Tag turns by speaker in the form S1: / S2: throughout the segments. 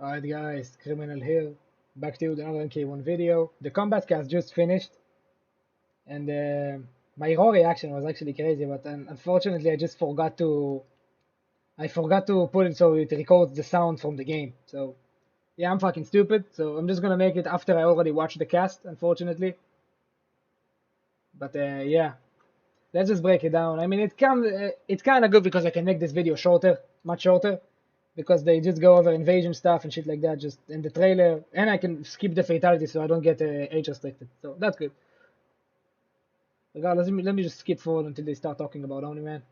S1: Alright guys, Criminal here, back to another NK1 video. The combat cast just finished, and my raw reaction was actually crazy, but unfortunately I forgot to put it so it records the sound from the game. So yeah, I'm fucking stupid, so I'm just gonna make it after I already watched the cast, unfortunately. But yeah, let's just break it down. I mean, it's kind of good because I can make this video shorter, much shorter, because they just go over invasion stuff and shit like that just in the trailer, and I can skip the fatality so I don't get age restricted. So that's good. Regardless, let me just skip forward until they start talking about Omni Man.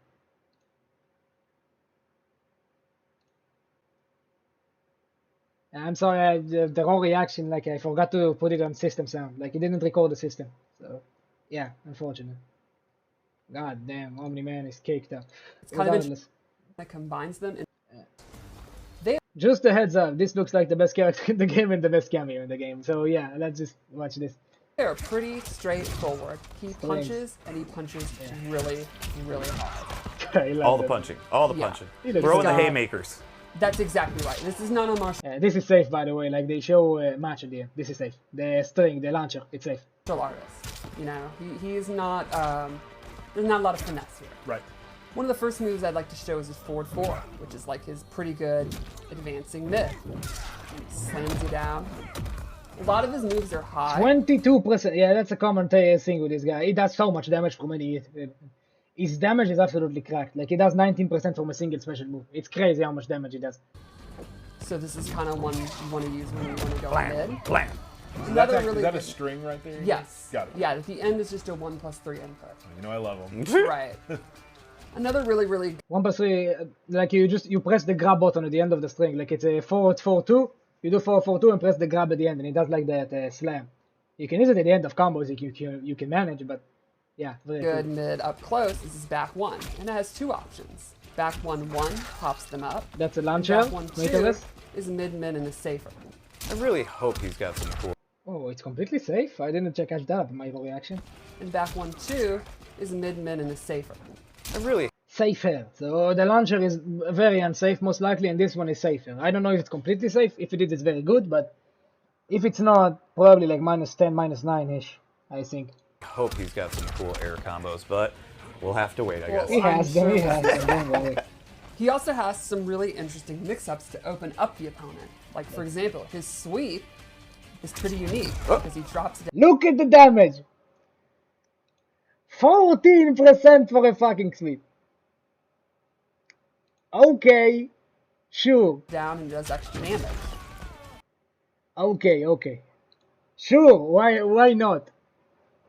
S1: I'm sorry, the raw reaction, like I forgot to put it on system sound, like it didn't record the system. So yeah, unfortunate. God damn, Omni Man is caked up.
S2: It's kind of
S1: Regardless,
S2: that combines them.
S1: just a heads up, this looks like the best character in the game and the best cameo in the game. So yeah, let's just watch this.
S2: They're pretty straightforward. He punches and he punches really, really hard.
S1: I love
S3: All the
S1: that.
S3: punching. All the
S2: Yeah.
S3: punching.
S1: He looks
S3: Throwing the
S2: dumb.
S3: haymakers.
S2: That's exactly right. This is not a martial
S1: This is safe, by the way. Like they show match at the end. This is safe. The string, the launcher, it's safe.
S2: artist. You know, he is not. There's not a lot of finesse here.
S3: Right.
S2: One of the first moves I'd like to show is his forward 4, which is like his pretty good advancing mid. He slams you down. A lot of his moves are high.
S1: 22%. Yeah, that's a common thing with this guy. He does so much damage from any hit. His damage is absolutely cracked. Like he does 19% from a single special move. It's crazy how much damage he does.
S2: So this is kind of one you want to use when you want to go
S3: Blam.
S2: mid.
S3: Blam.
S2: Another
S4: Is
S2: really
S4: that a
S2: good-
S4: string right there?
S2: Yes.
S4: Got it.
S2: Yeah, at the end is just a 1+3 input.
S4: You know I love them.
S2: Right. Another really
S1: 1+3, like you press the grab button at the end of the string. Like it's a 4-4-2. You do 4-4-2 and press the grab at the end, and it does like that slam. You can use it at the end of combos if you can manage, but yeah, very
S2: good
S1: cool.
S2: mid up close is his back 1, and it has 2 options. Back 1-1 pops them up.
S1: That's a launcher.
S2: Back 1-2
S1: Nicholas.
S2: is mid and is safer.
S3: I really hope he's got some cool.
S1: Oh, it's completely safe. I didn't check catch that. My reaction.
S2: And back 1-2 is mid and is safer.
S3: I really.
S1: Safer. So the launcher is very unsafe, most likely, and this one is safer. I don't know if it's completely safe. If it is, it's very good, but if it's not, probably like -10, -9-ish, I think.
S3: Hope he's got some cool air combos, but we'll have to wait, I
S2: Well,
S3: guess.
S1: He has them, he
S2: sure.
S1: has them, don't worry.
S2: He also has some really interesting mix-ups to open up the opponent. Like, for example, his sweep is pretty unique because he drops it
S1: Look at the damage! 14% for a fucking sweep. Okay, sure.
S2: down and does extra damage.
S1: Okay. Sure, why not?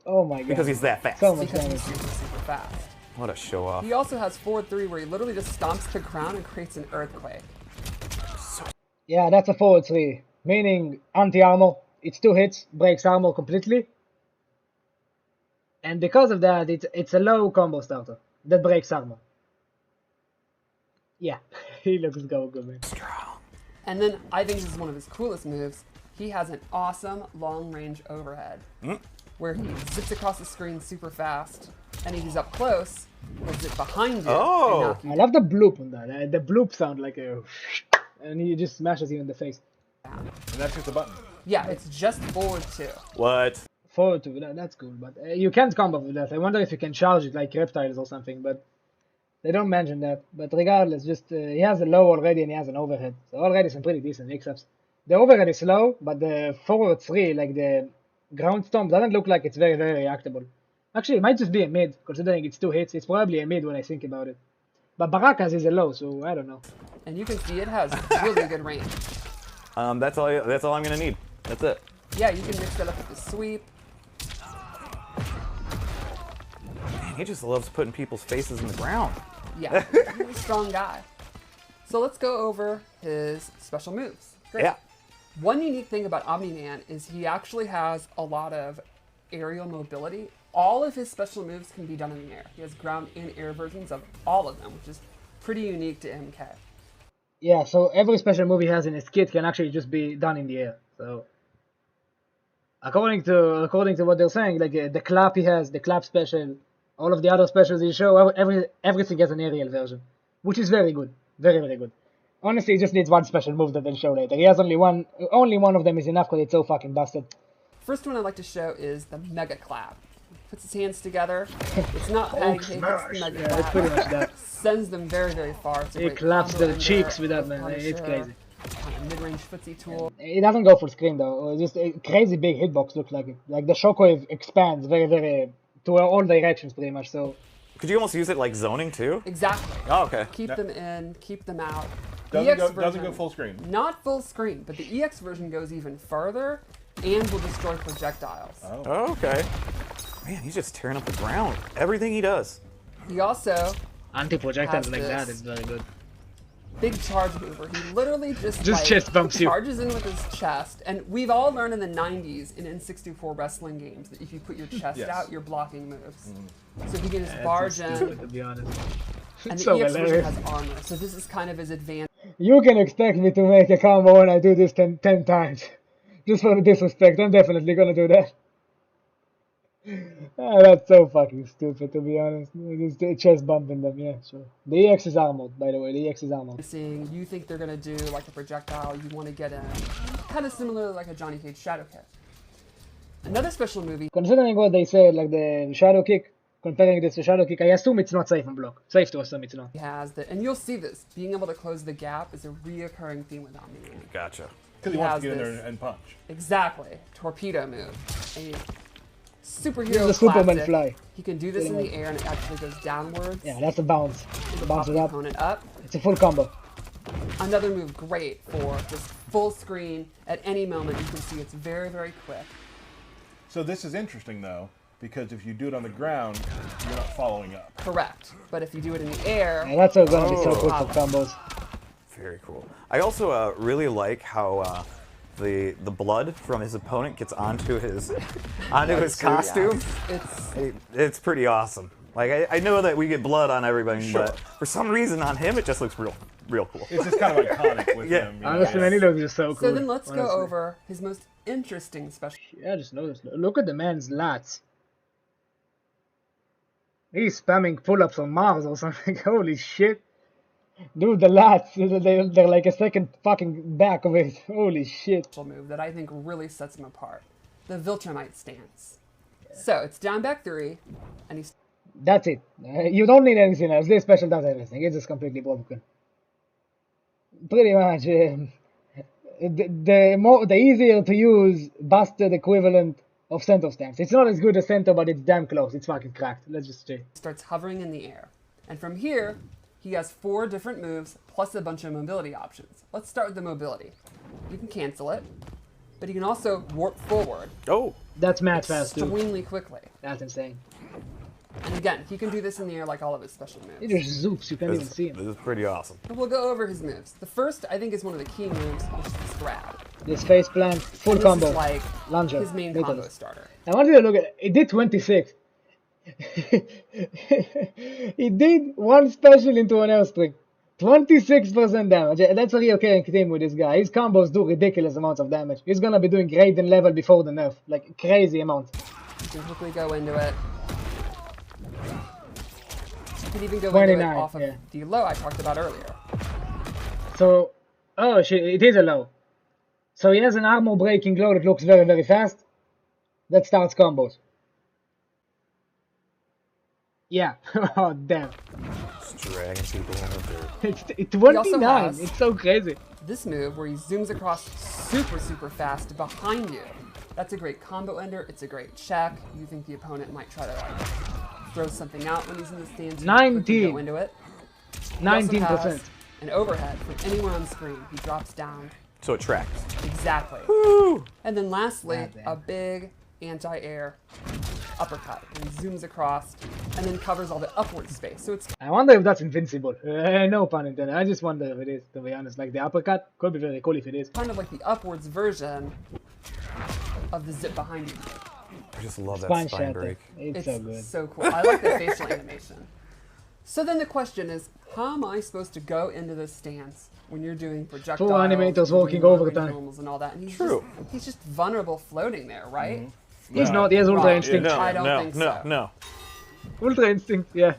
S1: Oh my god.
S3: Because he's that fast.
S1: So much
S2: Because
S1: damage.
S2: he's super fast.
S3: What a show off.
S2: He also has forward 3 where he literally just stomps the ground and creates an earthquake.
S1: Yeah, that's a forward 3, meaning anti-armor. It's 2 hits, breaks armor completely. And because of that, it's a low combo starter that breaks armor. Yeah, he looks good, man.
S2: And then I think this is one of his coolest moves. He has an awesome long-range overhead where he zips across the screen super fast, and if he's up close, he'll zip behind you
S3: Oh.
S2: and knock you
S1: I love the bloop on that. The bloop sound like a... And he just smashes you in the face.
S2: down.
S4: And that's just a button.
S2: Yeah, it's just forward 2.
S3: What?
S1: Forward 2, that's cool. But you can't combo with that. I wonder if you can charge it like reptiles or something, but... They don't mention that. But regardless, just he has a low already and he has an overhead. So already some pretty decent mix-ups. The overhead is low, but the forward 3, like the ground stomp, doesn't look like it's very reactable. Actually, it might just be a mid, considering it's 2 hits. It's probably a mid when I think about it. But Baraka's is a low, so I don't know.
S2: And you can see it has really good range.
S3: That's all I'm gonna need. That's it.
S2: Yeah, you can mix that up with the sweep.
S3: Man, he just loves putting people's faces in the ground.
S2: Yeah, he's a strong guy. So let's go over his special moves. Great.
S3: Yeah.
S2: One unique thing about Omni Man is he actually has a lot of aerial mobility. All of his special moves can be done in the air. He has ground and air versions of all of them, which is pretty unique to MK.
S1: Yeah, so every special move he has in his kit can actually just be done in the air. So according to what they're saying, like the clap he has, the clap special, all of the other specials he show, everything has an aerial version, which is very good, very good. Honestly, he just needs one special move that they'll show later. He has only one. Only one of them is enough because it's so fucking busted.
S2: First one I'd like to show is the Mega Clap. Puts his hands together. It's not peg, he hits the Mega
S1: Yeah,
S2: Clap.
S1: it's pretty much that.
S2: Sends them very, very far. It's a
S1: He
S2: great
S1: claps
S2: combo
S1: their
S2: ender,
S1: cheeks with that,
S2: both
S1: man.
S2: Punisher,
S1: It's crazy.
S2: kind of mid-range footsie tool.
S1: It doesn't go full screen though. Just a crazy big hitbox looks like it. Like the shockwave expands very, very to all directions pretty much. So
S3: Could you almost use it like zoning too?
S2: Exactly.
S3: Oh, okay.
S2: Keep them in, keep them out.
S4: Doesn't go full screen.
S2: Not full screen, but the EX version goes even further and will destroy projectiles.
S3: Oh, okay. Man, he's just tearing up the ground. Everything he does.
S2: He also
S1: anti-projectiles
S2: has
S1: like that
S2: this
S1: is very good.
S2: big charge mover. He literally just like,
S1: chest bumps you.
S2: charges in with his chest. And we've all learned in the 90s in N64 wrestling games that if you put your chest
S4: Yes.
S2: out, you're blocking moves. So he can just barge in,
S1: Stupid, to be honest.
S2: and
S1: It's
S2: the
S1: so
S2: EX version
S1: hilarious.
S2: has armor. So this is kind of his advantage.
S1: You can expect me to make a combo when I do this 10 times. Just for the disrespect, I'm definitely gonna do that. Ah, that's so fucking stupid, to be honest. Just chest bumping them, yeah, sure. The EX is armored, by the way. The EX is armored.
S2: Seeing you think they're gonna do like a projectile, you want to get in, kind of similar like a Johnny Cage Shadow Kick. Another special movie
S1: Considering what they said, like the shadow kick, comparing this to shadow kick, I assume it's not safe on block. Safe to assume it's not.
S2: has that, and you'll see this. Being able to close the gap is a reoccurring theme with Omni Man.
S3: Gotcha.
S4: Because he
S2: He
S4: wants
S2: has
S4: to get in
S2: this.
S4: there and punch.
S2: Exactly, torpedo move. A superhero
S1: This is a Superman
S2: classic.
S1: fly.
S2: He can do this in
S1: Pretty
S2: the air, and it actually goes downwards.
S1: Yeah, that's a bounce.
S2: to
S1: It
S2: pop
S1: bounces
S2: the
S1: up.
S2: opponent up.
S1: It's a full combo.
S2: Another move great for just full screen. At any moment, you can see it's very, very quick.
S4: So this is interesting though, because if you do it on the ground, you're not following up.
S2: Correct. But if you do it in the air,
S1: Yeah, that's gonna be so
S3: Oh.
S1: good for combos.
S3: Very cool. I also really like how the blood from his opponent gets onto his costume. It's pretty awesome. Like I know that we get blood on everybody,
S4: Sure.
S3: but for some reason on him it just looks real cool.
S4: It's just kind of iconic with
S3: Yeah.
S4: him. You know,
S1: Honestly, man, he looks just so cool.
S2: So then let's go
S1: honestly.
S2: over his most interesting special.
S1: Yeah, just notice. Look at the man's lats. He's spamming pull-ups on Mars or something. Holy shit. Dude, the lats, they're like a second fucking back of it. Holy shit.
S2: Move that I think really sets him apart. The Viltrumite stance. So it's down back 3, and he's
S1: That's it. You don't need anything else. This special does everything. It's just completely broken. Pretty much. The easier to use busted equivalent of center stance. It's not as good as center, but it's damn close. It's fucking cracked. Let's just say.
S2: starts hovering in the air. And from here, he has 4 different moves plus a bunch of mobility options. Let's start with the mobility. You can cancel it, but you can also warp forward
S3: Oh,
S1: That's mad fast, dude.
S2: extremely quickly.
S1: That's insane.
S2: And again, he can do this in the air like all of his special
S1: He
S2: moves.
S1: just zoops. You can't even
S3: this,
S1: see him.
S3: this is pretty awesome.
S2: But we'll go over his moves. The first, I think, is one of the key moves, which is this grab.
S1: This face plant, full
S2: And this
S1: combo.
S2: is like
S1: Launcher.
S2: his main
S1: Literally.
S2: combo starter.
S1: I want you to look at it. It did 26. He did one special into an airstream. 26% damage. That's a recurring theme with this guy. His combos do ridiculous amounts of damage. He's gonna be doing great in level before the nerf. Like, crazy amounts.
S2: You can quickly go into it. You can even go into it
S1: 29,
S2: off of
S1: yeah.
S2: the low I talked about earlier.
S1: So, oh shit, it is a low. So he has an armor breaking low that looks very, very fast. That starts combos. Yeah. Oh, damn.
S3: Just dragging people in the dirt.
S1: It's 29.
S2: has-
S1: It's so crazy.
S2: This move where he zooms across super, super fast behind you. That's a great combo ender. It's a great check. You think the opponent might try to like throw something out when he's in the stance. You quickly
S1: 19.
S2: Go into it. He also
S1: 19%.
S2: has an overhead from anywhere on screen. He drops down.
S3: So it tracks.
S2: Exactly.
S3: Woo!
S2: And then lastly,
S1: God damn.
S2: a big anti-air uppercut. And he zooms across and then covers all the upward space. So it's
S1: I wonder if that's invincible. No pun intended. I just wonder if it is, to be honest. Like the uppercut could be very cool if it is.
S2: kind of like the upwards version of the zip behind you.
S3: I just love that
S1: Spine
S3: spine
S1: shatter.
S3: break.
S1: It's
S2: It's
S1: so good.
S2: so cool. I like the facial animation. So then the question is, how am I supposed to go into this stance when you're doing projectiles,
S1: Full animators
S2: you're
S1: working
S2: doing
S1: overtime.
S2: low-range normals and all that? And he's
S3: True.
S2: he's just vulnerable floating there, right?
S1: He's not. He has Ultra
S2: Right.
S1: Instinct.
S3: no,
S2: I don't
S3: no,
S2: think
S3: no,
S2: so.
S3: no.
S1: Ultra Instinct, yeah.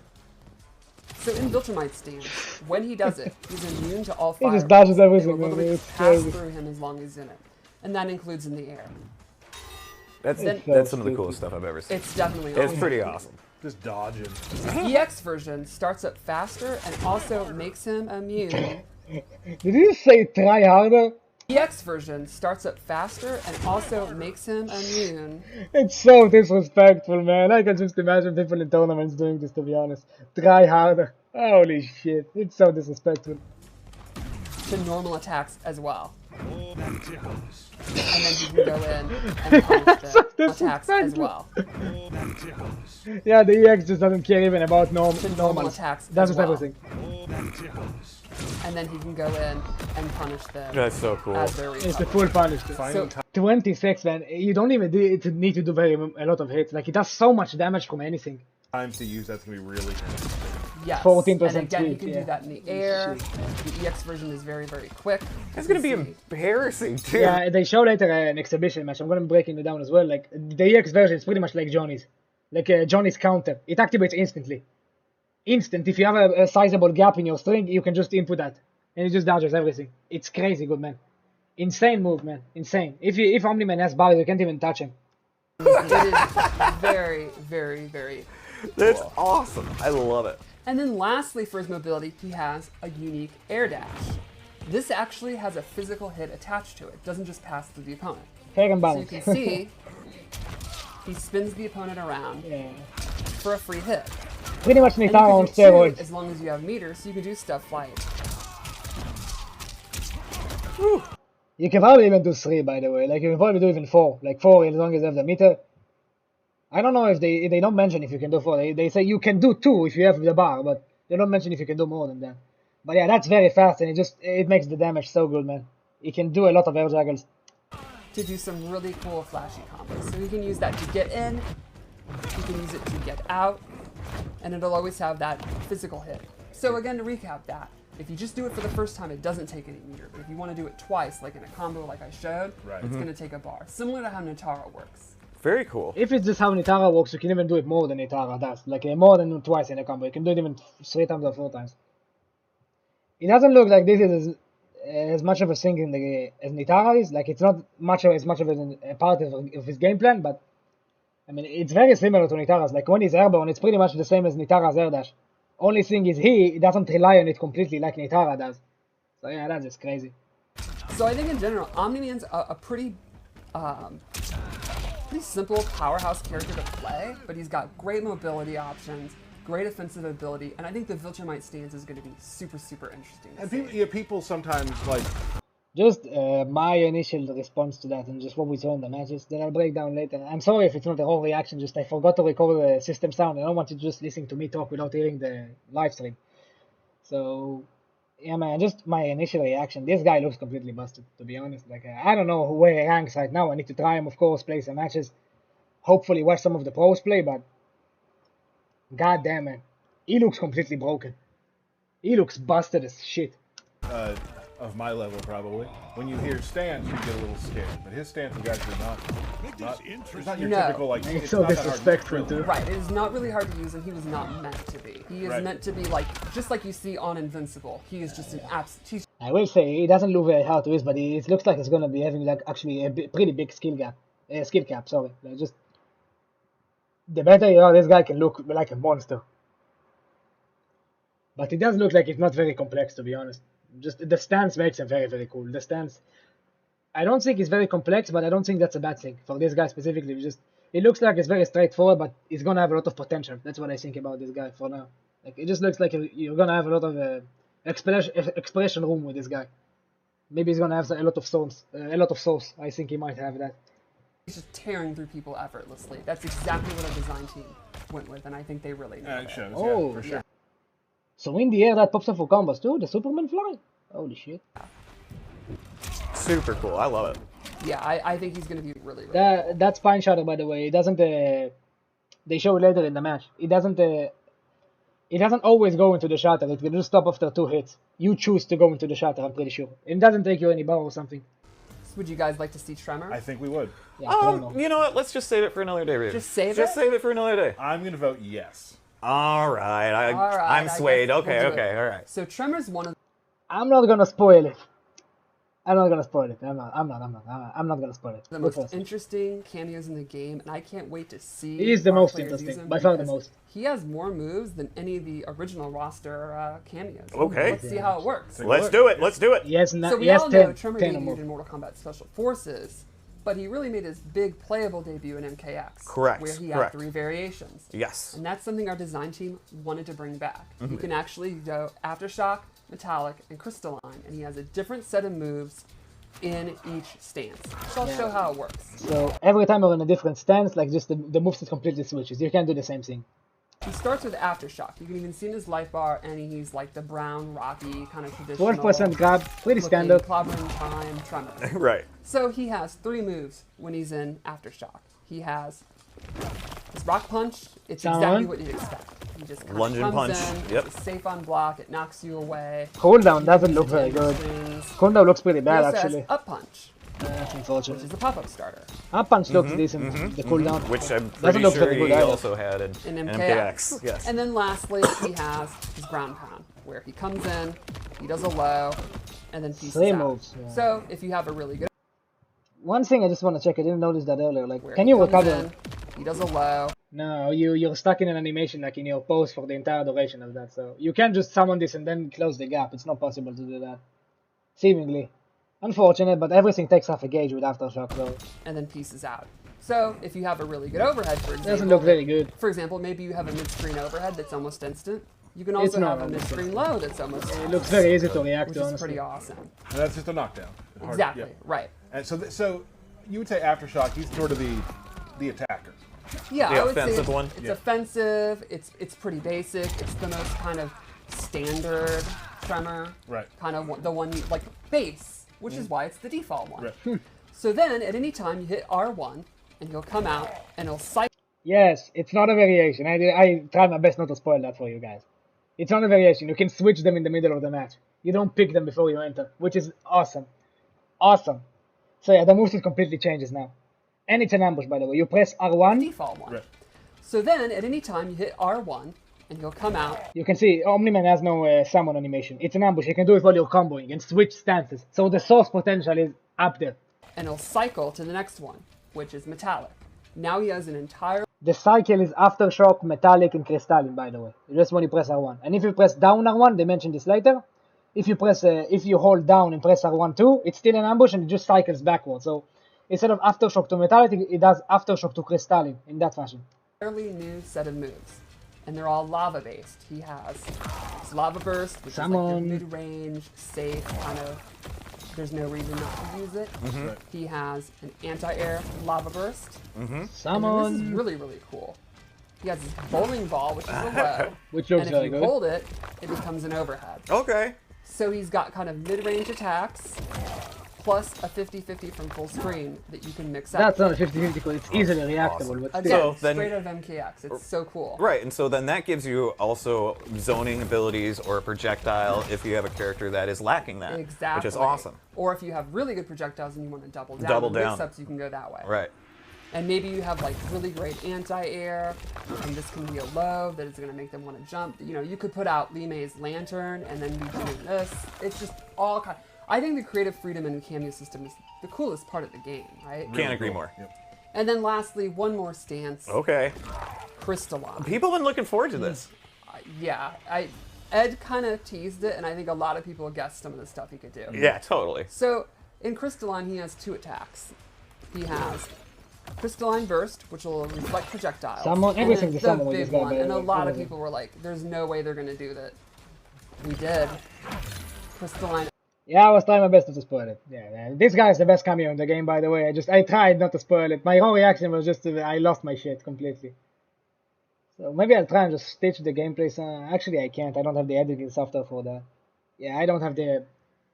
S2: So in Viltrumite's stance, when he does it, he's immune to all
S1: He
S2: fire.
S1: just dodges
S2: They
S1: everything,
S2: will
S1: man.
S2: literally
S1: It's
S2: pass
S1: crazy.
S2: through him as long as he's in it. And that includes in the air.
S3: That's
S2: Then-
S3: that's some of the coolest stuff I've ever seen.
S2: It's definitely
S3: It's
S2: awesome.
S3: pretty awesome.
S4: Just dodging.
S2: The EX version starts up faster and also makes him immune.
S1: Did you say try harder?
S2: EX version starts up faster and also makes him immune
S1: It's so disrespectful, man. I can just imagine people in tournaments doing this, to be honest. Try harder. Holy shit. It's so disrespectful.
S2: to normal attacks as well. And then he can go in and punish the attacks as well.
S1: Yeah, the EX just doesn't care even about
S2: To
S1: normal
S2: normal attacks
S1: That's
S2: as
S1: just
S2: well.
S1: everything.
S2: And then he can go in and punish them
S3: That's so cool.
S2: as they're
S1: It's the
S2: recovering.
S1: full punishment.
S2: So
S1: 26, man. You don't even need to do a lot of hits. Like, it does so much damage from anything.
S4: Times to use that's gonna be really.
S2: yes,
S1: 14%
S2: and again, you
S1: tweak,
S2: can
S1: yeah.
S2: do that in the air. The EX version is very, very quick.
S3: It's
S2: You
S3: gonna be
S2: can see-
S3: embarrassing too.
S1: Yeah, they show later an exhibition match. I'm gonna be breaking it down as well. Like, the EX version is pretty much like Johnny's. Like, Johnny's counter. It activates instantly. Instant. If you have a sizable gap in your string, you can just input that. And it just dodges everything. It's crazy good, man. Insane move, man. Insane. If Omni Man has bars, you can't even touch him.
S2: It is very, very, very
S3: That's
S2: cool.
S3: awesome. I love it.
S2: And then lastly, for his mobility, he has a unique air dash. This actually has a physical hit attached to it. It doesn't just pass through the opponent.
S1: Fair and
S2: So you
S1: balanced.
S2: can see he spins the opponent around
S1: Yeah.
S2: for a free hit.
S1: Pretty much
S2: And you
S1: Nitara
S2: can
S1: on
S2: do two
S1: steroids.
S2: as long as you have meters, so you can do stuff like
S1: You can probably even do 3, by the way. Like, you can probably do even 4. Like, 4 as long as you have the meter. I don't know if they don't mention if you can do 4. They say you can do 2 if you have the bar, but they don't mention if you can do more than that. But yeah, that's very fast, and it makes the damage so good, man. You can do a lot of air juggles.
S2: to do some really cool flashy combos. So you can use that to get in, you can use it to get out, and it'll always have that physical hit. So again, to recap that, if you just do it for the first time, it doesn't take any meter. But if you want to do it twice, like in a combo like I showed,
S4: Right.
S2: it's going to take a bar. Similar to how Nitara works.
S3: Very cool.
S1: If it's just how Nitara works, you can even do it more than Nitara does. Like, more than twice in a combo. You can do it even 3 times or 4 times. It doesn't look like this is as much of a thing in the as Nitara is. Like, it's not as much of a part of his game plan, but I mean, it's very similar to Nitara's. Like, when he's airborne, it's pretty much the same as Nitara's air dash. Only thing is he doesn't rely on it completely like Nitara does. So yeah, that's just crazy.
S2: So I think in general, Omni Man's a pretty simple powerhouse character to play, but he's got great mobility options, great offensive ability, and I think the Viltrumite stance is going to be super, super interesting to
S4: And
S2: see.
S4: people sometimes like
S1: Just my initial response to that and just what we saw in the matches that I'll break down later. I'm sorry if it's not a whole reaction, just I forgot to record the system sound. I don't want you just listening to me talk without hearing the live stream. So, yeah, man, just my initial reaction. This guy looks completely busted, to be honest. Like, I don't know where he ranks right now. I need to try him, of course, play some matches. Hopefully watch some of the pros play, but god damn, man. He looks completely broken. He looks busted as shit.
S4: of my level probably. When you hear stance, you get a little scared. But his stance is actually it's not your
S2: No.
S4: typical like.
S1: It's
S4: It's
S1: so
S4: not that hard to
S1: disrespectful,
S4: drill.
S1: too.
S2: Right, it is not really hard to use, and he was not meant to be. He is
S4: Right.
S2: meant to be like, just like you see on Invincible. He is just an he's
S1: I will say he doesn't look very hard to use, but it looks like he's gonna be having like actually a pretty big skill cap. Sorry, like, just the better you are, this guy can look like a monster. But it does look like it's not very complex, to be honest. Just the stance makes him very, very cool. The stance, I don't think it's very complex, but I don't think that's a bad thing for this guy specifically. It looks like it's very straightforward, but he's gonna have a lot of potential. That's what I think about this guy for now. Like, it just looks like you're gonna have a lot of expression room with this guy. Maybe he's gonna have a lot of souls. I think he might have that.
S2: just tearing through people effortlessly. That's exactly what our design team went with, and I think they really nailed
S4: It
S2: it.
S4: shows,
S1: Oh,
S4: yeah, for sure.
S1: So in the air that pops up for combos too. The Superman fly. Holy shit.
S3: Super cool. I love it.
S2: Yeah, I think he's going to be really, really
S1: That's Fine Shatter, by the way. It doesn't. They show it later in the match. It doesn't. It doesn't always go into the shatter. It will just stop after 2 hits. You choose to go into the shatter. I'm pretty sure. It doesn't take you any bar or something.
S2: Would you guys like to see Tremor?
S4: I think we would.
S1: Yeah, I don't know.
S3: You know what? Let's just save it for another day, Raven.
S2: Just save
S3: Just
S2: it?
S3: save it for another day.
S4: I'm gonna vote yes.
S3: All right,
S2: All right,
S3: I'm swayed.
S2: I guess
S3: Okay,
S2: we'll do
S3: okay,
S2: it.
S3: all right.
S2: So Tremor's one of
S1: I'm not gonna spoil it. I'm not gonna spoil it. I'm not gonna spoil it.
S2: the
S1: Good
S2: most
S1: person.
S2: interesting cameos in the game, and I can't wait to see.
S1: He is the
S2: how
S1: most
S2: players use
S1: interesting,
S2: him
S1: by far the
S2: because
S1: most.
S2: He has more moves than any of the original roster cameos.
S3: Okay.
S2: Let's see how it works.
S3: Let's do it. Let's do it.
S1: He has,
S2: So we
S1: he has
S2: all know
S1: 10,
S2: Tremor
S1: 10 or
S2: debuted
S1: more.
S2: in Mortal Kombat Special Forces, but he really made his big playable debut in MKX.
S3: Correct,
S2: Where he
S3: correct.
S2: had 3 variations.
S3: Yes.
S2: And that's something our design team wanted to bring back.
S3: Mm-hmm.
S2: You can actually go Aftershock, Metallic, and Crystalline, and he has a different set of moves in each stance. So I'll show how it works.
S1: So every time we're in a different stance, like just the moveset completely switches. You can't do the same thing.
S2: He starts with Aftershock. You can even see in his life bar, and he's like the brown, rocky, kind of traditional.
S1: 12% grab, pretty
S2: looking
S1: standard.
S2: Clobbering Time, Tremor.
S3: Right.
S2: So he has 3 moves when he's in Aftershock. He has his Rock Punch. It's exactly what you'd expect. He just kind
S3: Lunge
S2: of
S3: and
S2: comes
S3: punch.
S2: in,
S3: Yep.
S2: it's safe on block, it knocks you away.
S1: Cooldown doesn't look very good.
S2: Strings.
S1: Cooldown looks pretty
S2: He
S1: bad
S2: also
S1: actually.
S2: has Up Punch,
S1: That's
S2: which
S1: unfortunate.
S2: is a pop-up starter.
S1: Up punch looks decent. The cooldown.
S3: Which I'm
S1: Doesn't
S3: pretty
S1: look
S3: sure
S1: very good
S3: he
S1: either.
S3: also had in
S2: In
S3: MKX. Yes.
S2: And then lastly, he has his Ground Pound, where he comes in, he does a low, and then pieces
S1: Three
S2: out.
S1: moves, yeah.
S2: So if you have a really good
S1: One thing I just want to check, I didn't notice that earlier. Like,
S2: where
S1: can
S2: he
S1: you
S2: comes
S1: recover?
S2: in, he does a low,
S1: No, you're stuck in an animation like in your pose for the entire duration of that. So you can't just summon this and then close the gap. It's not possible to do that. Seemingly. Unfortunate, but everything takes half a gauge with Aftershock, so
S2: and then pieces out. So if you have a really good overhead, for
S1: it
S2: example,
S1: doesn't look very good.
S2: for example, maybe you have a mid-screen overhead that's almost instant. You can
S1: It's
S2: also
S1: not
S2: have a
S1: almost
S2: mid-screen low that's almost
S1: It
S2: instant,
S1: looks very easy to react
S2: which
S1: to,
S2: is
S1: honestly.
S2: pretty awesome.
S4: And that's just a knockdown. Hard-
S2: Exactly,
S4: yeah.
S2: right.
S4: And so you would say Aftershock, he's sort of the attacker.
S2: Yeah,
S3: The
S2: I would say
S3: offensive
S2: it's,
S3: one?
S2: it's
S4: Yeah.
S2: offensive, it's pretty basic, it's the most kind of standard Tremor,
S4: Right.
S2: kind of the one, like base, which is why it's the default one.
S4: Right.
S2: So then, at any time, you hit R1, and he'll come out, and he'll cycle
S1: Yes, it's not a variation. I tried my best not to spoil that for you guys. It's not a variation. You can switch them in the middle of the match. You don't pick them before you enter, which is awesome. Awesome. So yeah, the moveset completely changes now. And it's an ambush, by the way. You press R1,
S2: default one.
S4: Right.
S2: So then, at any time, you hit R1, and he'll come out,
S1: you can see Omni Man has no summon animation. It's an ambush. You can do it while you're comboing and switch stances. So the source potential is up there.
S2: and he'll cycle to the next one, which is Metallic. Now he has an entire
S1: The cycle is Aftershock, Metallic, and Crystalline, by the way. Just when you press R1. And if you press down R1, they mentioned this later. If you hold down and press R1 too, it's still an ambush and it just cycles backwards. So instead of Aftershock to Metallic, it does Aftershock to Crystalline in that fashion.
S2: entirely new set of moves, and they're all lava based. He has his Lava Burst, which is like your
S1: Summon.
S2: mid-range, safe, kind of, there's no reason not to use it.
S4: Right.
S2: He has an anti-air Lava Burst, and then this is
S1: Summon,
S2: really, really cool. He has his Bowling Ball, which is a low,
S1: which looks
S2: and if
S1: very
S2: you
S1: good.
S2: hold it, it becomes an overhead.
S3: Okay.
S2: So he's got kind of mid-range attacks, plus a 50-50 from full screen that you can mix up.
S1: That's not a 50-50 because it's easily reactable,
S3: awesome.
S1: but
S2: Again,
S1: still.
S3: So then-
S2: straight out of MKX. It's so cool.
S3: Right, and so then that gives you also zoning abilities or a projectile if you have a character that is lacking that,
S2: Exactly.
S3: which is awesome.
S2: Or if you have really good projectiles and you want to double down,
S3: Double
S2: with
S3: down.
S2: mix-ups, you can go that way.
S3: Right.
S2: And maybe you have like really great anti-air, and this can be a low that is going to make them want to jump. You know, you could put out Li Mei's Lantern and then be doing this. It's just all kind. I think the creative freedom in the cameo system is the coolest part of the game, right?
S3: Can't agree more.
S4: Yep.
S2: And then lastly, one more stance,
S3: Okay.
S2: Crystalline.
S3: People have been looking forward to this.
S2: Yeah, Ed kind of teased it, and I think a lot of people guessed some of the stuff he could do.
S3: Yeah, totally.
S2: So in Crystalline, he has 2 attacks. He has Crystalline Burst, which will reflect projectiles.
S1: Summon-
S2: and
S1: everything
S2: then
S1: to summon
S2: the
S1: with
S2: big
S1: this guy,
S2: one.
S1: by the
S2: And a
S1: way,
S2: lot of
S1: everything.
S2: people were like, "There's no way they're gonna do that." We did. Crystalline.
S1: Yeah, I was trying my best not to spoil it. Yeah, man. This guy is the best cameo in the game, by the way. I tried not to spoil it. My whole reaction was just I lost my shit completely. So maybe I'll try and just stitch the gameplay. Actually, I can't. I don't have the editing software for that. Yeah, I don't have the.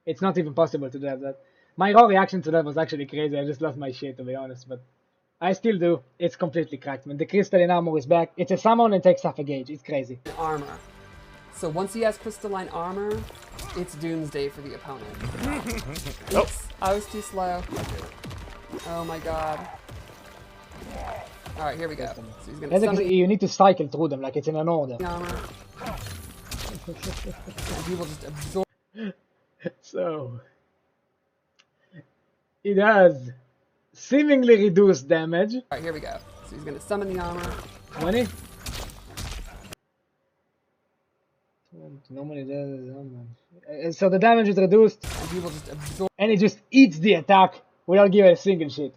S1: It's not even possible to do that. My whole reaction to that was actually crazy. I just lost my shit, to be honest. But I still do. It's completely cracked, man. The crystalline armor is back. It's a summon and takes half a gauge. It's crazy.
S2: Armor. So once he has Crystalline Armor, it's doomsday for the opponent. Oops, I was too slow. Oh my god. All right, here we go. So he's gonna
S1: That's because
S2: summon
S1: you need to cycle through them like it's in an order.
S2: the armor. And he will just absorb.
S1: So it has seemingly reduced damage.
S2: All right, here we go. So he's gonna summon the armor.
S1: 20. Normally does. So the damage is reduced,
S2: And he will just absorb.
S1: and it just eats the attack without giving a single shit.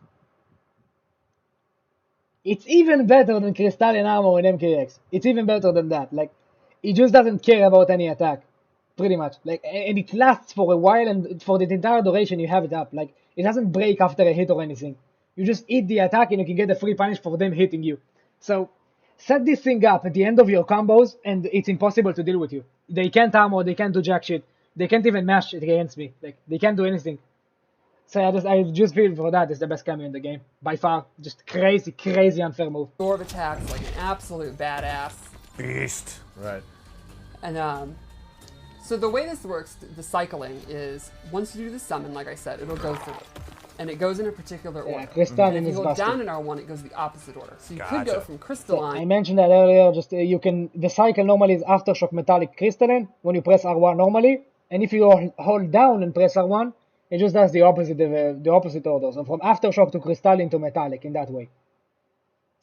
S1: It's even better than Crystalline Armor in MKX. It's even better than that. Like, it just doesn't care about any attack, pretty much. Like, and it lasts for a while, and for the entire duration you have it up. Like, it doesn't break after a hit or anything. You just eat the attack, and you can get a free punish for them hitting you. So, set this thing up at the end of your combos, and it's impossible to deal with you. They can't armor, they can't do jack shit. They can't even mash it against me. Like, they can't do anything. So I just feel for that is the best cameo in the game. By far. Just crazy, crazy unfair move.
S2: Absorb attacks like an absolute badass.
S3: Beast.
S4: Right.
S2: And so the way this works, the cycling is once you do the summon, like I said, it'll go through. And it goes in a particular order.
S1: Crystalline
S2: And if
S1: is
S2: you hold
S1: busted.
S2: down in R1, it goes the opposite order. So you could go
S3: Gotcha.
S2: from
S1: I
S2: crystalline.
S1: mentioned that earlier. Just you can the cycle normally is Aftershock Metallic Crystalline when you press R1 normally, and if you hold down and press R1, it just does the opposite order. So from Aftershock to Crystalline to Metallic in that way.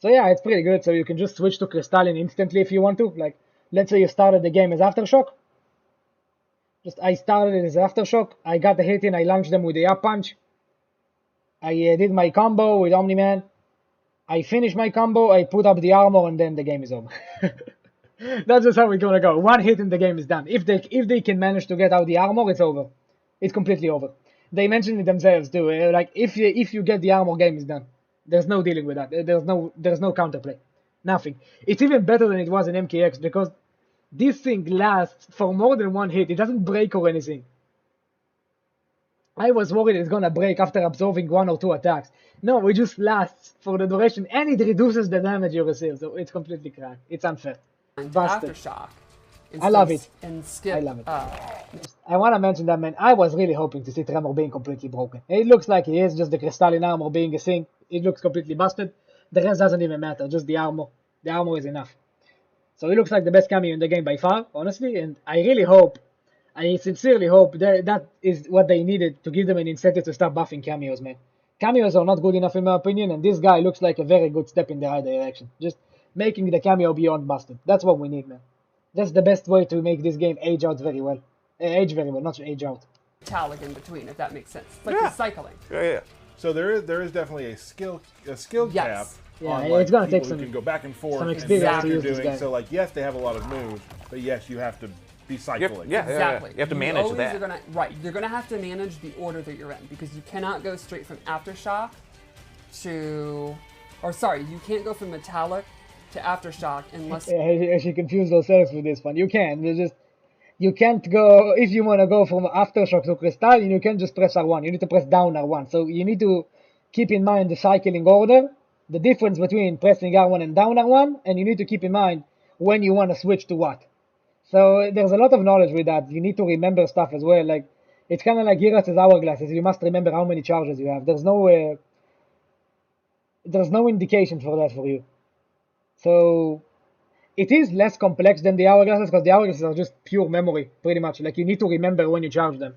S1: So yeah, it's pretty good. So you can just switch to Crystalline instantly if you want to. Like, let's say you started the game as Aftershock. I started it as Aftershock. I got the hit in. I launched them with the up punch. I did my combo with Omni Man. I finish my combo. I put up the armor, and then the game is over. That's just how we're gonna go. One hit and the game is done. If they can manage to get out the armor, it's over. It's completely over. They mentioned it themselves too. Like if you get the armor, game is done. There's no dealing with that. There's no counterplay. Nothing. It's even better than it was in MKX because this thing lasts for more than one hit. It doesn't break or anything. I was worried it's gonna break after absorbing one or two attacks. No, it just lasts for the duration and it reduces the damage you receive. So it's completely cracked. It's unfair. Busted.
S2: Aftershock.
S1: I love it.
S2: And skip.
S1: I love it. I want to mention that, man, I was really hoping to see Tremor being completely broken. It looks like he is, just the Crystalline Armor being a thing. It looks completely busted. The rest doesn't even matter, just the armor. The armor is enough. So it looks like the best cameo in the game by far, honestly, and I sincerely hope that is what they needed to give them an incentive to start buffing cameos, man. Cameos are not good enough in my opinion, and this guy looks like a very good step in the right direction. Just making the cameo beyond busted. That's what we need, man. That's the best way to make this game age very well, not age out.
S2: Metallic in between, if that makes sense. It's like
S3: Yeah.
S2: recycling.
S3: Yeah.
S4: So there is definitely a skill
S2: Yes.
S4: cap.
S1: Yeah,
S4: on,
S1: it's gonna
S4: people
S1: take
S4: who can go back and forth
S1: some
S4: and
S1: experience
S4: what
S2: to
S4: you're
S1: use this
S4: doing.
S1: guy.
S4: So like, yes, they have a lot of moves, but yes, you have to be cycling.
S2: Exactly.
S3: You have to manage
S2: always
S3: that.
S2: You're gonna have to manage the order that you're in because you cannot go straight from Aftershock you can't go from Metallic to Aftershock unless
S1: She confused herself with this one. You can't go, if you want to go from Aftershock to Crystalline, you can't just press R1. You need to press down R1. So you need to keep in mind the cycling order, the difference between pressing R1 and down R1, and you need to keep in mind when you want to switch to what. So there's a lot of knowledge with that. You need to remember stuff as well. Like, it's kind of like Giras's hourglasses. You must remember how many charges you have. There's no indication for that for you. So it is less complex than the hourglasses because the hourglasses are just pure memory, pretty much. Like, you need to remember when you charge them.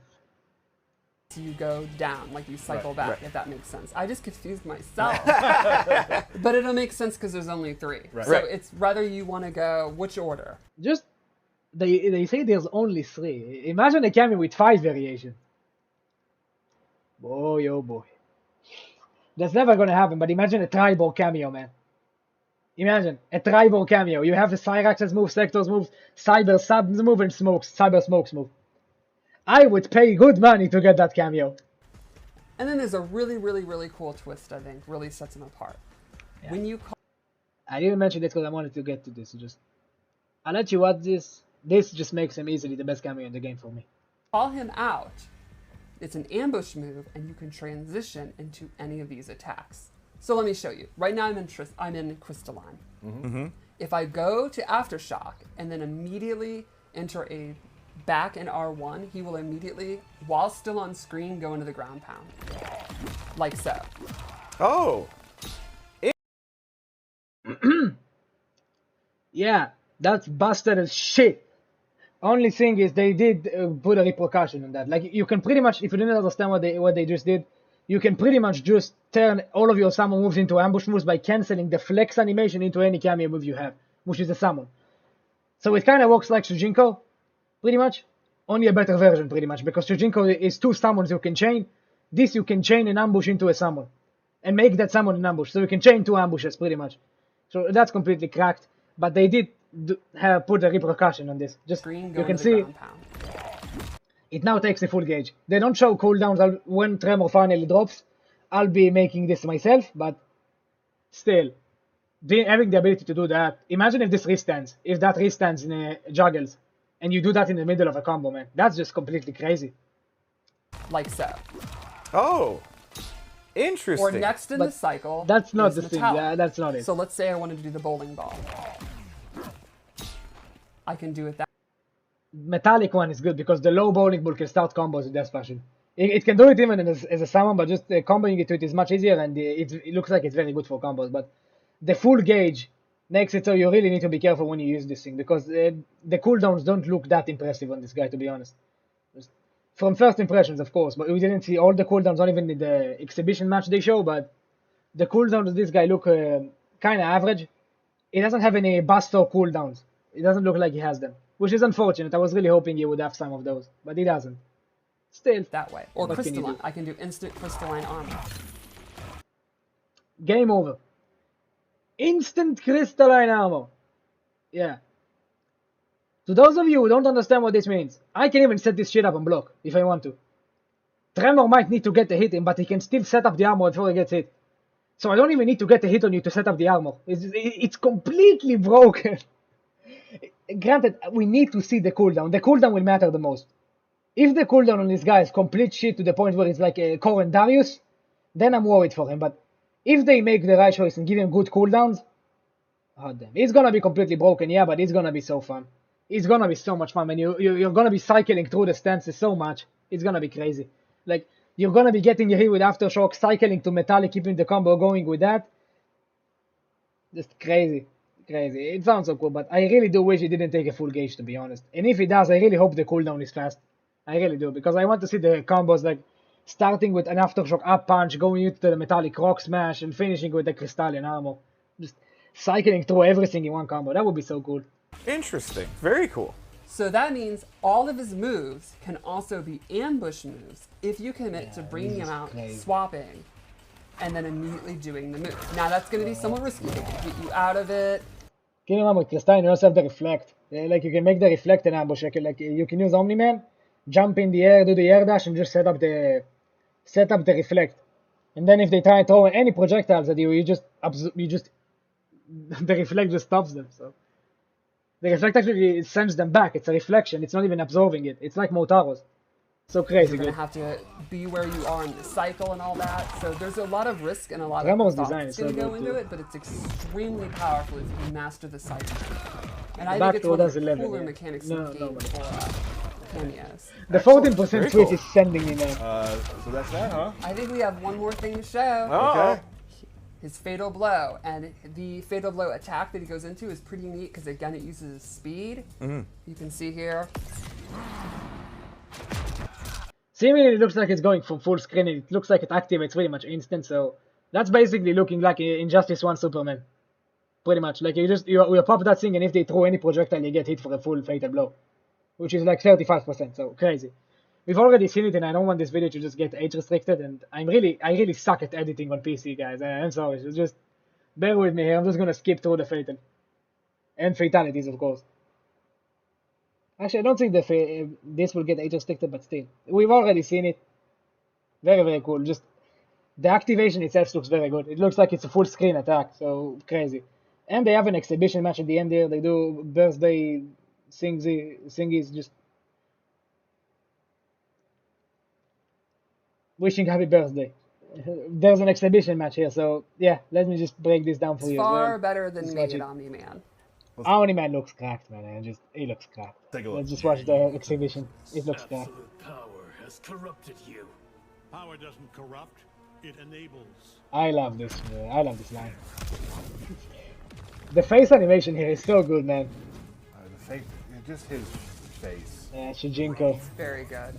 S2: you go down, like you cycle
S4: Right,
S2: back,
S3: right.
S2: if that makes sense. I just confused myself. But it'll make sense because there's only 3.
S4: Right.
S2: So
S3: Right.
S2: it's rather you want to go, which order?
S1: Just, they say there's only 3. Imagine a cameo with 5 variations. Boy, oh boy. That's never gonna happen, but imagine a Tribor cameo, man. Imagine a Tribor cameo. You have the Cyrax's move, Sector's move, Cyber Sub's move, and Cyber Smoke's move. I would pay good money to get that cameo.
S2: And then there's a really, really, really cool twist, I think, really sets him apart.
S1: Yeah.
S2: When you call
S1: I didn't mention this because I wanted to get to this. I'll let you watch this. This just makes him easily the best cameo in the game for me.
S2: him out, it's an ambush move, and you can transition into any of these attacks. So let me show you. Right now I'm in Crystalline. If I go to Aftershock and then immediately enter a back in R1, he will immediately, while still on screen, go into the ground pound. Like so.
S3: Oh.
S1: Yeah, that's busted as shit. Only thing is they did put a repercussion on that. Like you can pretty much, if you didn't understand what they just did, you can pretty much just turn all of your summon moves into ambush moves by canceling the flex animation into any cameo move you have, which is a summon. So it kind of works like Shujinko, pretty much, only a better version pretty much, because Shujinko is 2 summons you can chain. This you can chain an ambush into a summon, and make that summon an ambush. So you can chain 2 ambushes pretty much. So that's completely cracked. But they did have put a repercussion on this. Just
S2: Green
S1: you can see it now takes a full gauge. They don't show cooldowns when Tremor finally drops. I'll be making this myself, but still, having the ability to do that. Imagine if this restands. If that restands in a juggles, and you do that in the middle of a combo, man. That's just completely crazy.
S2: Like so.
S3: Oh, interesting.
S2: Or next in the cycle.
S1: That's not
S2: is
S1: the thing.
S2: metallic.
S1: Yeah, that's not it.
S2: So let's say I wanted to do the bowling ball. I can do it that.
S1: Metallic one is good because the low bowling ball can start combos with Death Passion. It can do it even as a summon, but just comboing it to it is much easier, and it looks like it's very good for combos. But the full gauge makes it so you really need to be careful when you use this thing, because the cooldowns don't look that impressive on this guy, to be honest. Just from first impressions, of course, but we didn't see all the cooldowns, not even in the exhibition match they show, but the cooldowns of this guy look kind of average. He doesn't have any busts or cooldowns. It doesn't look like he has them, which is unfortunate. I was really hoping he would have some of those, but he doesn't. Still.
S2: That way. Or crystalline. I can do instant crystalline armor.
S1: Game over. Instant crystalline armor. Yeah. To those of you who don't understand what this means, I can even set this shit up and block if I want to. Tremor might need to get a hit in, but he can still set up the armor before he gets hit. So I don't even need to get a hit on you to set up the armor. It's completely broken. Granted, we need to see the cooldown. The cooldown will matter the most. If the cooldown on this guy is complete shit to the point where it's like a Koren Darius, then I'm worried for him. But if they make the right choice and give him good cooldowns, oh damn, it's gonna be completely broken, yeah, but it's gonna be so fun. It's gonna be so much fun, man. You're gonna be cycling through the stances so much. It's gonna be crazy. Like, you're gonna be getting your hit with Aftershock, cycling to Metallic, keeping the combo going with that. Just crazy. Crazy. It sounds so cool, but I really do wish he didn't take a full gauge, to be honest. And if he does, I really hope the cooldown is fast. I really do, because I want to see the combos like starting with an Aftershock up punch, going into the Metallic rock smash, and finishing with the Crystalline armor. Just cycling through everything in one combo. That would be so cool.
S3: Interesting. Very cool.
S2: So that means all of his moves can also be ambush moves if you commit to bringing him out, swapping, and then immediately doing the move. Now that's going to be somewhat risky. They can get you out of it.
S1: Keep in mind with Crystalline, you also have the reflect. Like you can make the reflect an ambush. Like you can use Omni Man, jump in the air, do the air dash, and just set up the reflect. And then if they try and throw any projectiles at you, the reflect just stops them. So the reflect actually sends them back. It's a reflection. It's not even absorbing it. It's like Motaro's. So crazy.
S2: You're gonna have to be where you are in the cycle and all that. So there's a lot of risk and a lot
S1: Tremor's
S2: of
S1: design
S2: thoughts
S1: is
S2: gonna
S1: so
S2: go
S1: good
S2: into
S1: too.
S2: it, but it's extremely powerful if you master the cycle. And I
S1: Back
S2: think it's
S1: to
S2: one of the
S1: 11,
S2: cooler
S1: yeah.
S2: mechanics
S1: No,
S2: in the game
S1: no,
S2: for cameos.
S1: The 14%
S3: Very
S1: switch
S3: cool.
S1: is sending me, man.
S4: So that's that, huh?
S2: I think we have one more thing to show.
S3: Oh.
S2: His Fatal Blow. And the Fatal Blow attack that he goes into is pretty neat because, again, it uses speed.
S3: Mm-hmm.
S2: You can see here.
S1: Seemingly it looks like it's going from full screen, and it looks like it activates pretty much instant, so that's basically looking like Injustice 1 Superman. Pretty much. Like you pop that thing, and if they throw any projectile, you get hit for a full Fatal Blow. Which is like 35%, so crazy. We've already seen it, and I don't want this video to just get age restricted, and I really suck at editing on PC, guys. I'm sorry, so just bear with me here. I'm just gonna skip through the Fatal. And Fatalities, of course. Actually, I don't think this will get age restricted, but still. We've already seen it. Very, very cool. Just the activation itself looks very good. It looks like it's a full screen attack, so crazy. And they have an exhibition match at the end there. They do birthday thingies, just wishing happy birthday. There's an exhibition match here, so yeah, let me just break this down for
S2: It's
S1: you.
S2: far
S1: as
S2: better than
S1: Just
S2: Made
S1: watch
S2: It
S1: it.
S2: Omni Man.
S1: Omni Man looks cracked, man. He looks cracked.
S4: Take a look.
S1: Let's just watch the exhibition. It looks cracked.
S5: Absolute power has corrupted you.
S6: Power doesn't corrupt, it enables.
S1: I love this line. The face animation here is so good, man.
S4: The face, just his face.
S1: Yeah, Shujinko.
S2: Very good.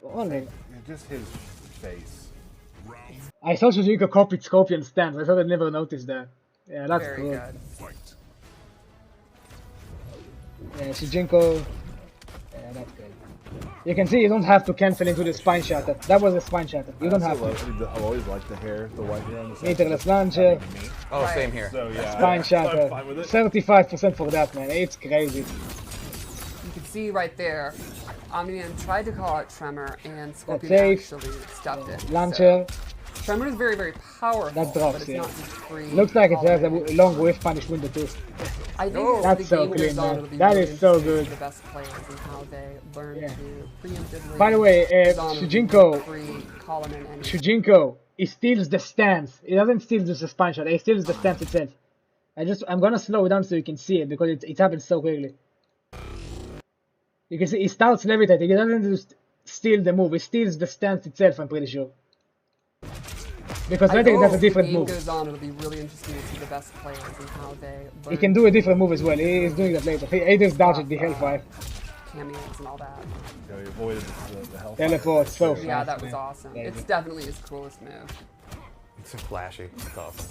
S1: Only.
S4: Just his face.
S1: I saw Shujinko copied Scorpion's stance. I thought I'd never noticed that. Yeah, that's
S2: Very
S1: cool.
S2: good.
S1: Yeah, Shujinko. Yeah, that's good. You can see you don't have to cancel into the spine shatter. That was a spine shatter. You don't have to.
S4: I've always liked the hair, the white hair on the side.
S1: Meterless launcher,
S3: Oh,
S2: Right.
S3: same here.
S4: So yeah,
S1: spine
S4: I'm
S1: shatter.
S4: fine with it.
S1: 35% for that, man. It's crazy.
S2: You can see right there, Omni Man tried to call out Tremor, and Scorpion
S1: safe.
S2: actually stepped in.
S1: Launcher.
S2: So, Tremor is very, very powerful,
S1: That drops,
S2: but it's
S1: yeah.
S2: not just free.
S1: Looks like it has a
S2: calling.
S1: long whiff punish window too.
S2: I think
S3: Oh,
S2: as
S1: that's
S2: the
S1: so
S2: game goes
S1: clean,
S2: on,
S1: man.
S2: it'll be
S1: That
S2: really
S1: is so
S2: interesting to
S1: good.
S2: see the best players and how they learn
S1: Yeah.
S2: to preemptively.
S1: By the way,
S2: goes on, it'll be
S1: Shujinko-
S2: free, call him in any.
S1: Shujinko, he steals the stance. He doesn't steal just the spine shot. He steals the stance itself. I'm gonna slow it down so you can see it because it happens so quickly. You can see he starts levitating. He doesn't just steal the move. He steals the stance itself. I'm pretty sure. Because I think that's a different
S2: As the game
S1: move.
S2: goes on, it'll be really interesting to see the best players and how they learn
S1: He can do a different move as well. He is doing that later. He just dodged the Hellfire.
S2: cameos and all that.
S4: You know, he avoided the health.
S1: Teleport so
S2: Yeah,
S1: fast,
S2: that was
S1: man.
S2: awesome.
S1: Yeah,
S2: It's
S1: yeah.
S2: definitely his coolest move.
S3: It's so flashy. It's awesome.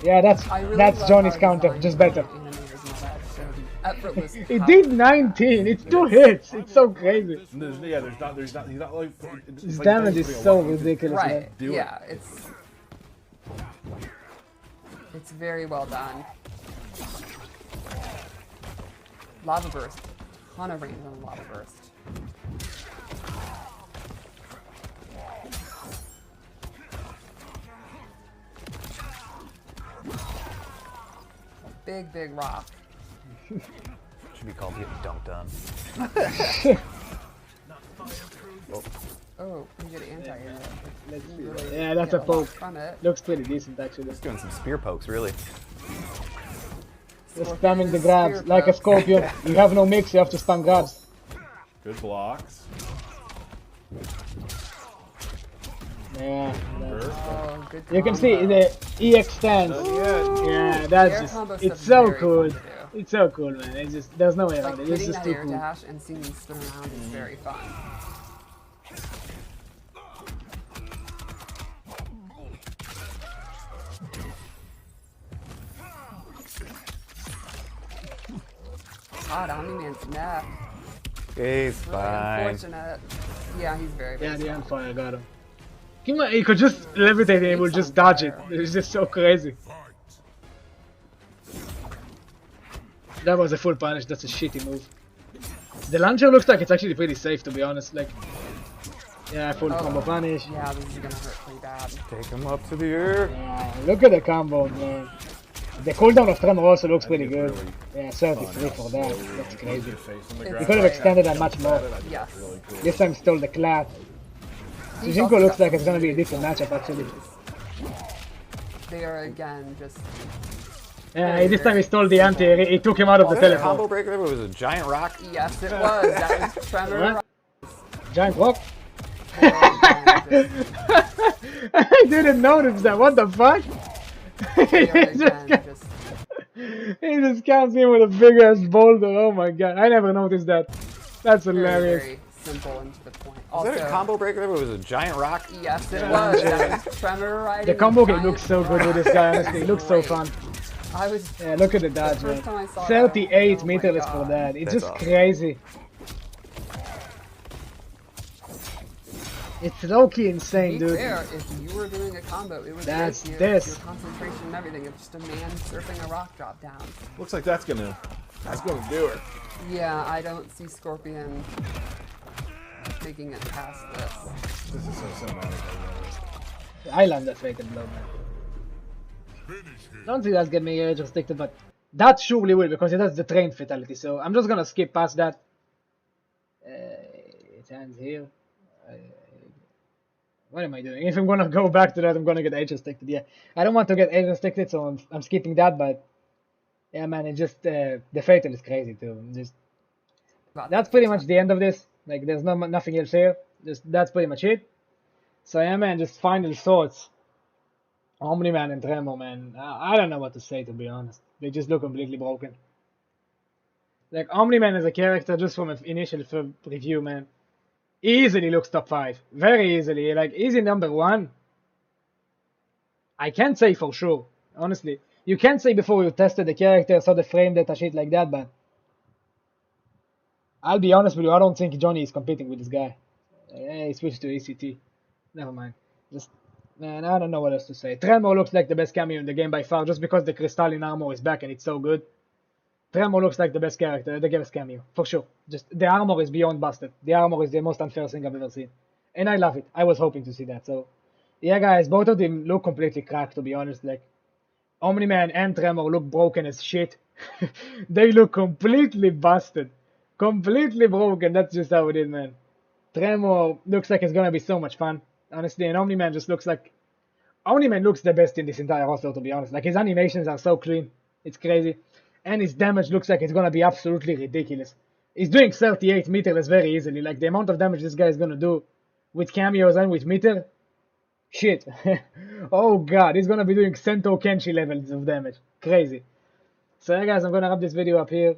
S1: Yeah,
S2: I really
S1: that's
S2: love
S1: Johnny's
S2: how
S1: counter,
S2: design
S1: just better.
S2: animators and all that show the effortless
S1: He
S2: power.
S1: did 19. It's 2 hits. It's so crazy.
S4: There's not, he's not like. it's
S1: His
S4: like
S1: damage
S4: he's
S1: is
S4: putting a
S1: so
S4: walk- he just
S1: ridiculous, man.
S2: Right.
S4: do it.
S2: Yeah, it's very well done. Lava burst. Ton of range on the lava burst. Big, big rock.
S3: Should be called getting dunked on.
S2: Oh, pretty good anti-air.
S1: Let's see.
S2: Really
S1: Yeah, that's
S2: get
S1: a
S2: lot
S1: poke.
S2: from it.
S1: Looks pretty decent, actually.
S3: Just doing some spear pokes, really.
S1: Just
S2: Scorpion
S1: spamming the
S2: is
S1: grabs.
S2: spear
S1: Like a
S2: poke.
S1: scorpion. You have no mix, you have to spam grabs.
S4: Good blocks.
S1: Yeah.
S2: Oh, good
S1: You can see
S2: combo.
S1: the EX stance. Yeah, that's
S2: Air
S1: just,
S2: combo stuff
S1: it's
S2: is
S1: so
S2: very
S1: cool.
S2: fun to do.
S1: It's so cool, man. It's just, there's no way
S2: Like
S1: around it. It's
S2: hitting
S1: just
S2: that
S1: too
S2: air
S1: cool.
S2: dash and seeing them spin around is very fun. God, Omni Man's neck.
S3: He's
S2: Really
S3: fine.
S2: unfortunate. Yeah, he's very, very
S1: Yeah, the
S2: strong.
S1: Endfire got him. He could just levitate and he would just dodge it. It's just so crazy. That was a full punish, that's a shitty move. The launcher looks like it's actually pretty safe, to be honest. Like, yeah, full combo punish.
S2: Yeah, this is gonna hurt pretty bad.
S3: Take him up to the air.
S1: Yeah, look at the combo, man. The cooldown of Tremor also looks pretty good.
S4: Really
S1: Yeah, 33 for that. That's crazy.
S4: face on the
S2: It's
S4: ground.
S1: You could have extended that much more.
S2: Yes.
S4: Really cool.
S1: This time stole the clat.
S2: He's
S1: Shujinko
S2: also
S1: looks
S2: got
S1: like it's
S2: some
S1: gonna be a
S2: really
S1: different
S2: cool
S1: matchup, actually.
S2: They are again just
S1: Yeah, this time he stole the anti, he took him out of the
S3: Was that a
S1: teleport.
S3: combo breaker? It was a giant rock.
S2: yes, it was. That was Tremor.
S1: What? Giant rock?
S2: They
S1: I didn't notice that, what the fuck?
S2: are
S1: he, just,
S2: again just
S1: he just counts in with a big ass boulder, oh my god, I never noticed that. That's
S2: very,
S1: hilarious.
S2: very simple and to the point.
S3: Was
S2: Also,
S3: that a combo breaker? It was a giant rock.
S2: yes, it was. That was Tremor riding
S1: The combo game
S2: giant
S1: looks so good with this guy, honestly, it looks so
S2: Great.
S1: fun.
S2: I was
S1: Yeah, look at the dodge,
S2: first time I
S1: man.
S2: saw that, I was like,
S1: 38
S2: oh my
S1: meterless for
S2: God.
S1: that, it's
S3: That's
S1: just
S3: awesome.
S1: crazy. It's low-key insane,
S2: To be
S1: dude.
S2: fair, if you were doing a combo, it would
S1: That's
S2: break
S1: this.
S2: your concentration and everything of just a man surfing a rock drop down.
S4: Looks like that's gonna do it.
S2: Yeah, I don't see Scorpion making it past this.
S4: This is so cinematic.
S1: I love that fated blow, man. Don't think that's gonna make age restricted, but that surely will because it has the train fatality. So I'm just gonna skip past that. It ends here. What am I doing? If I'm gonna go back to that, I'm gonna get age restricted. Yeah, I don't want to get age restricted, so I'm skipping that. But yeah, man, it just the fatal is crazy too. Just that's pretty much the end of this. Like, there's nothing else here. Just that's pretty much it. So yeah, man, just final thoughts Omni Man and Tremor, man. I don't know what to say, to be honest. They just look completely broken. Like, Omni Man as a character, just from an initial review, man, easily looks top 5. Very easily. Like, easy number 1. I can't say for sure, honestly. You can't say before you tested the character, saw the frame data, shit like that, but I'll be honest with you, I don't think Johnny is competing with this guy. He switched to ECT. Never mind. Just, man, I don't know what else to say. Tremor looks like the best cameo in the game by far, just because the crystalline armor is back and it's so good. Tremor looks like the best character, the best cameo, for sure. Just, the armor is beyond busted. The armor is the most unfair thing I've ever seen. And I love it. I was hoping to see that, so. Yeah, guys, both of them look completely cracked, to be honest. Like, Omni Man and Tremor look broken as shit. They look completely busted. Completely broken, that's just how it is, man. Tremor looks like it's gonna be so much fun, honestly, and Omni Man just looks like... Omni Man looks the best in this entire roster, to be honest. Like, his animations are so clean. It's crazy. And his damage looks like it's gonna be absolutely ridiculous. He's doing 38 meterless very easily. Like, the amount of damage this guy is gonna do with cameos and with meter... Shit. Oh god, he's gonna be doing Sento Kenshi levels of damage. Crazy. So yeah, guys, I'm gonna wrap this video up here.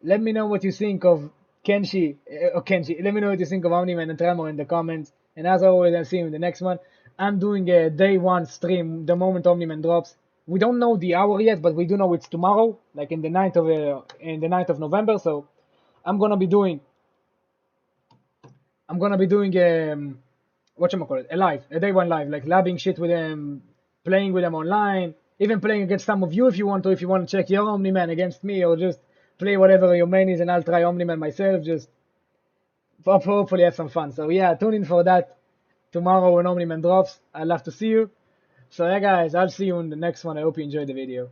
S1: Let me know what you think of Kenshi. Let me know what you think of Omni Man and Tremor in the comments. And as always, I'll see you in the next one. I'm doing a day 1 stream the moment Omni Man drops. We don't know the hour yet, but we do know it's tomorrow, like in the 9th of November. So I'm gonna be doing whatchamacallit, a day 1 live, like labbing shit with them, playing with them online, even playing against some of you if you want to check your Omni Man against me, or just play whatever your main is and I'll try Omni Man myself, just hopefully have some fun. So yeah, tune in for that tomorrow when Omni Man drops. I'd love to see you. So yeah, guys, I'll see you in the next one. I hope you enjoyed the video.